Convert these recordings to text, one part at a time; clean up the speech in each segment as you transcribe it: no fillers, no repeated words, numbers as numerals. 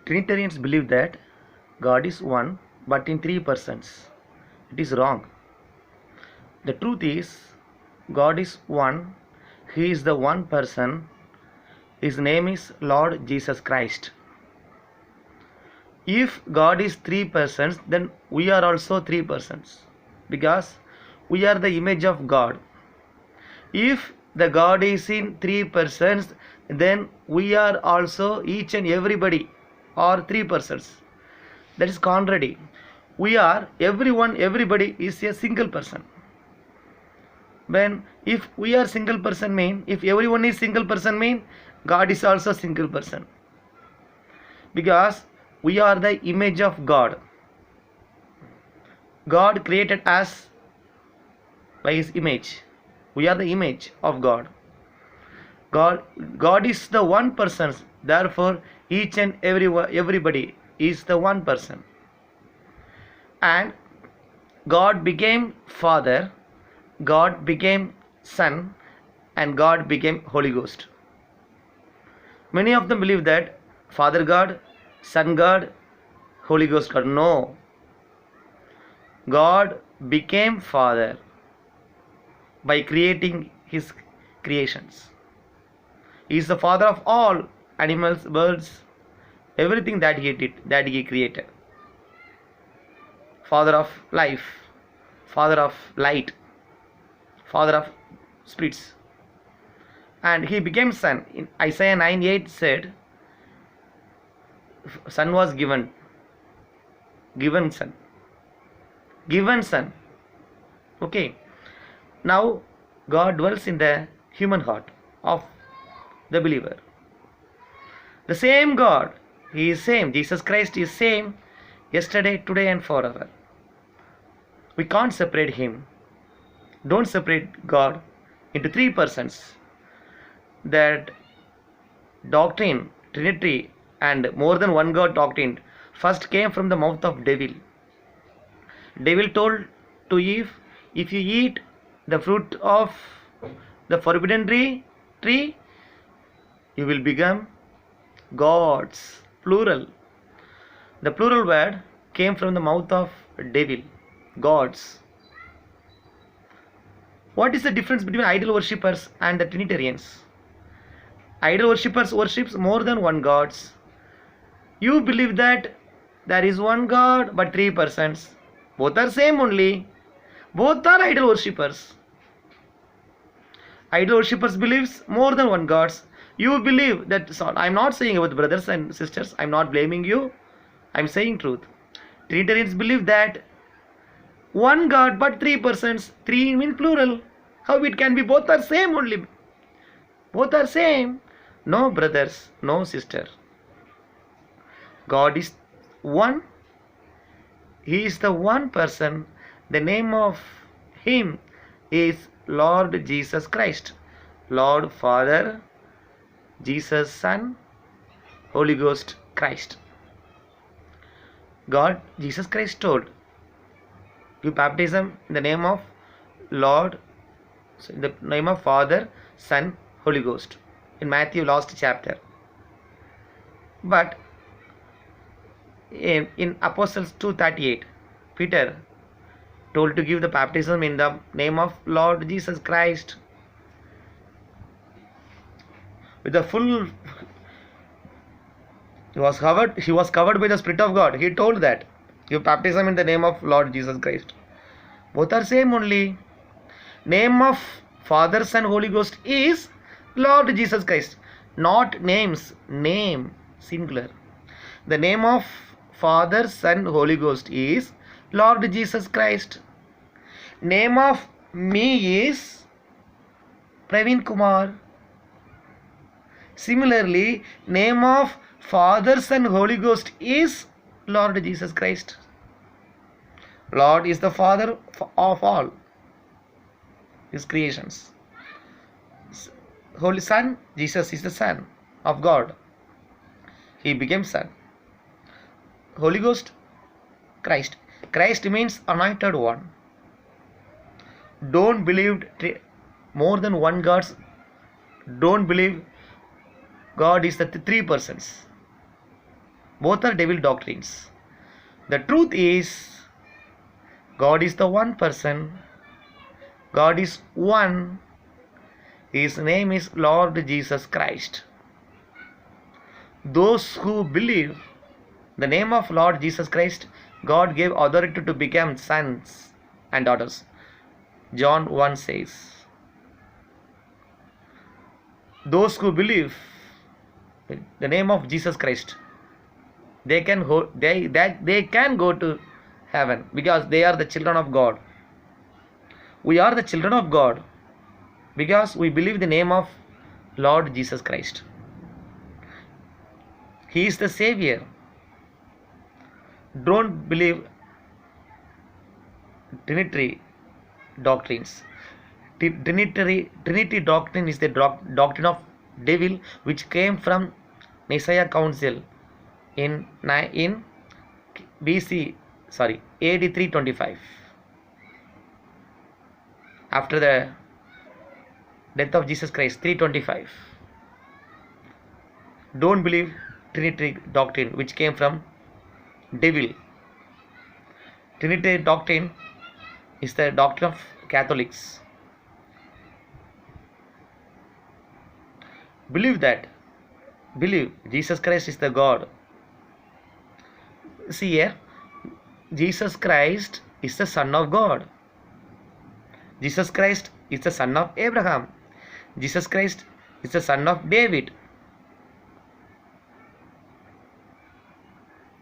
Trinitarians believe that God is one but in three persons. It is wrong. The truth is, God is one. He is the one person. His name is Lord Jesus Christ. If God is three persons, then we are also three persons, because we are the image of God. If the God is in three persons, then we are also, each and everybody are three persons. That is contrary. We are, everyone, everybody is a single person. When if we are single person mean, if everyone is single person mean, God is also single person, because we are the image of God. God created us by his image. We are the image of God. God is the one person. Therefore, each and everybody is the one person. And God became Father, God became Son, and God became Holy Ghost. Many of them believe that Father God, Son God, Holy Ghost God. No. God became Father by creating his creations. He is the father of all animals, birds, everything that he did, that he created. Father of life, Father of light, Father of spirits. And he became Son. In Isaiah 9:8 said, Son was given. Given Son. Given Son. Okay. Now God dwells in the human heart of the believer. The same God, he is same. Jesus Christ is same yesterday, today, and forever. We can't separate him. Don't separate God into three persons. That doctrine, Trinity, and more than one God doctrine first came from the mouth of devil. Devil told to Eve, if you eat the fruit of the forbidden tree, you will become gods. Plural. The plural word came from the mouth of devil. Gods. What is the difference between idol worshippers and the Trinitarians? Idol worshippers worships more than one gods. You believe that there is one God but three persons. Both are same only. Both are idol worshippers. Idol worshippers believes more than one gods. You believe that. So I am not saying about brothers and sisters. I am not blaming you. I am saying truth. Trinitarians believe that one God but three persons. Three means plural. How it can be? Both are same only. Both are same. No, brothers, no, sister. God is one. He is the one person. The name of him is Lord Jesus Christ. Lord Father, Jesus Son, Holy Ghost Christ. God, Jesus Christ told, you baptism in the name of Lord, in the name of Father, Son, Holy Ghost. In Matthew last chapter. But in Apostles 2:38, Peter told to give the baptism in the name of Lord Jesus Christ. With the full, he was covered by the Spirit of God. He told that give baptism in the name of Lord Jesus Christ. Both are same only. Name of Father, Son, Holy Ghost is Lord Jesus Christ. Not names. Name. Singular. The name of Father, Son, Holy Ghost is Lord Jesus Christ. Name of me is Praveen Kumar. Similarly, name of Father, Son, Holy Ghost is Lord Jesus Christ. Lord is the Father of all his creations. Holy Son, Jesus is the Son of God. He became Son. Holy Ghost, Christ. Christ means anointed one. Don't believe more than one gods. Don't believe God is the three persons. Both are devil doctrines. The truth is, God is the one person. God is one. His name is Lord Jesus Christ. Those who believe the name of Lord Jesus Christ, God gave authority to become sons and daughters. John 1 says, those who believe the name of Jesus Christ, they can go to heaven because they are the children of God. We are the children of God because we believe the name of Lord Jesus Christ. He is the Savior. Don't believe Trinity doctrines. Trinity doctrine is the doctrine of devil, which came from Nicaea Council in BC, AD 325. After the death of Jesus Christ, 325. Don't believe Trinity doctrine, which came from devil. Trinity doctrine is the doctrine of Catholics. Believe Jesus Christ is the God. See here, Jesus Christ is the Son of God. Jesus Christ is the son of Abraham. Jesus Christ is the son of David.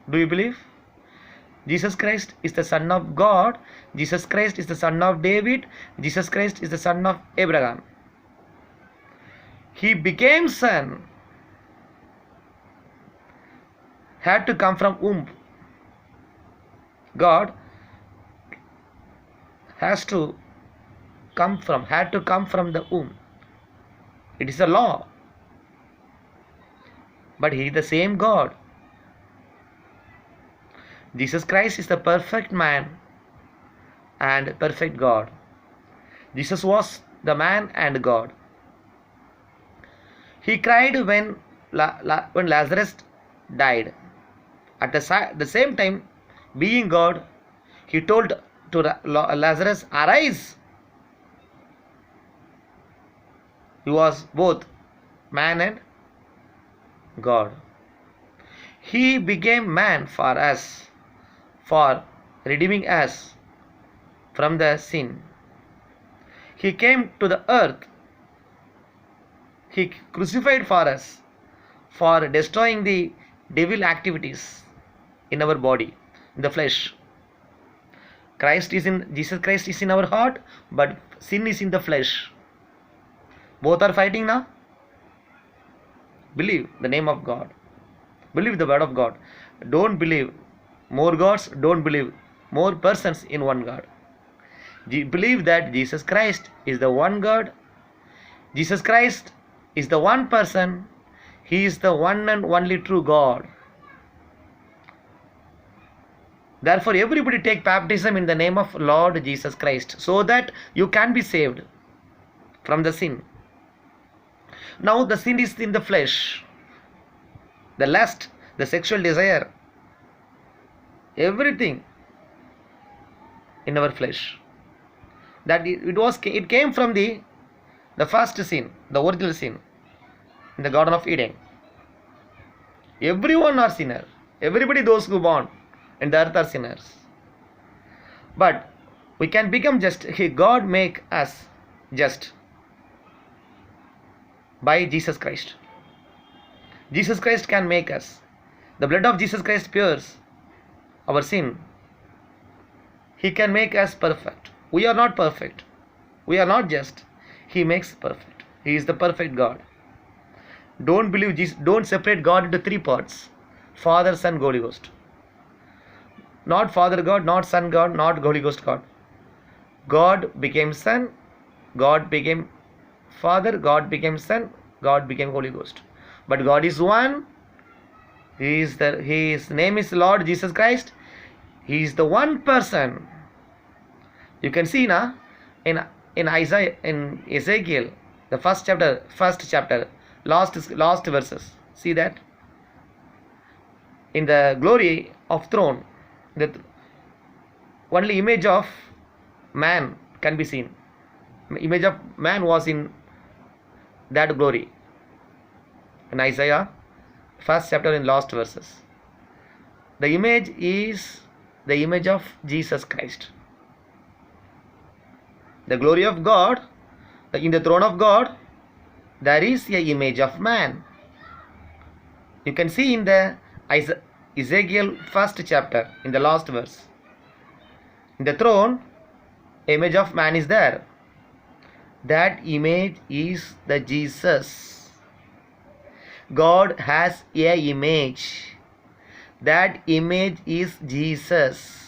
Do you believe? Jesus Christ is the son of God. Jesus Christ is the son of David. Jesus Christ is the son of Abraham. He became son. Had to come from womb. God had to come from the womb. It is a law. But He is the same God. Jesus Christ is the perfect man and perfect God. Jesus was the man and God. He cried when Lazarus died. At the same time, being God, He told to Lazarus, arise. He was both man and God. He became man for us, for redeeming us from the sin. He came to the earth. He crucified for us, for destroying the devil activities in our body, in the flesh. Jesus Christ is in our heart, but sin is in the flesh. Both are fighting now. Believe the name of God. Believe the word of God. Don't believe more gods. Don't believe more persons in one God. Believe that Jesus Christ is the one God. Jesus Christ is the one person. He is the one and only true God. Therefore, everybody take baptism in the name of Lord Jesus Christ, so that you can be saved from the sin. Now the sin is in the flesh. The lust, the sexual desire, everything in our flesh. That it came from the first sin, the original sin in the Garden of Eden. Everyone are sinner. Everybody, those who born in the earth, are sinners. But we can become just. God make us just by Jesus Christ. Jesus Christ can make us. The blood of Jesus Christ pures our sin. He can make us perfect. We are not perfect. We are not just. He makes perfect. He is the perfect God. Don't believe Jesus. Don't separate God into three parts: Father, Son, Holy Ghost. Not Father God, not Son God, not Holy Ghost God. God became Son. God became Father. God became Son. God became Holy Ghost. But God is one. His name is Lord Jesus Christ. He is the one person. You can see now in Isaiah, in Ezekiel, the first chapter, last verses. See that? in the glory of throne, the only image of man can be seen. Image of man was in that glory. In Isaiah, first chapter in last verses. The image is the image of Jesus Christ. The glory of God, in the throne of God, there is a image of man. You can see in the Ezekiel first chapter, in the last verse. In the throne, image of man is there. That image is the Jesus. God has a image. That image is Jesus.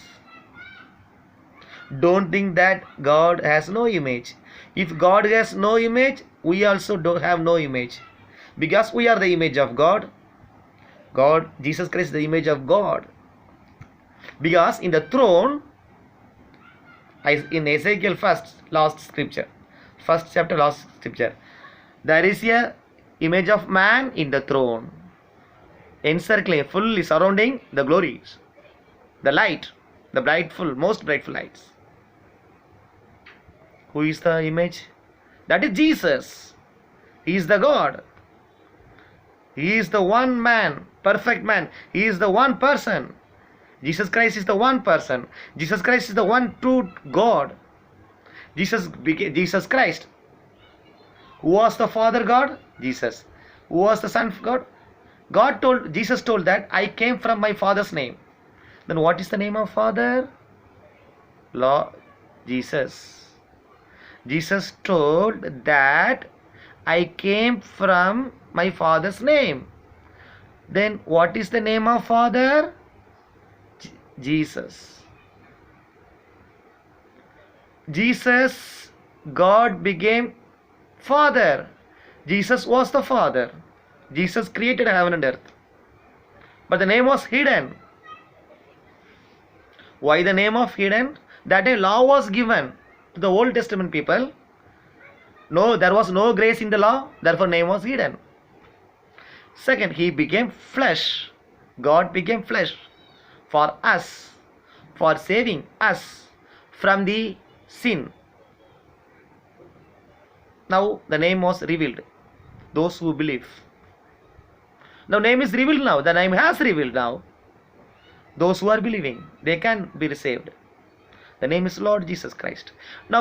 Don't think that God has no image. If God has no image, we also don't have no image. Because we are the image of God. God, Jesus Christ is the image of God. Because in the throne, in Ezekiel last scripture, first chapter, last scripture, there is a image of man in the throne, encircling, fully surrounding the glories, the light, the most brightful lights. Who is the image? That is Jesus. He is the God. He is the one man, perfect man. He is the one person. Jesus Christ is the one person. Jesus Christ is the one true God. Jesus Christ. Who was the Father God? Jesus. Who was the Son of God? Jesus told that I came from my Father's name. Then what is the name of Father? Lord Jesus. Jesus told that I came from my Father's name. Then what is the name of Father? Jesus. Jesus, God became Father. Jesus was the Father. Jesus created heaven and earth. But the name was hidden. Why the name of hidden? That a law was given to the Old Testament people. No, there was no grace in the law, therefore name was hidden. Second, he became flesh. God became flesh for us, for saving us from the sin. Now the name was revealed. Those who believe. Now name is revealed now. The name has revealed now. Those who are believing, they can be saved. The name is Lord Jesus Christ. Now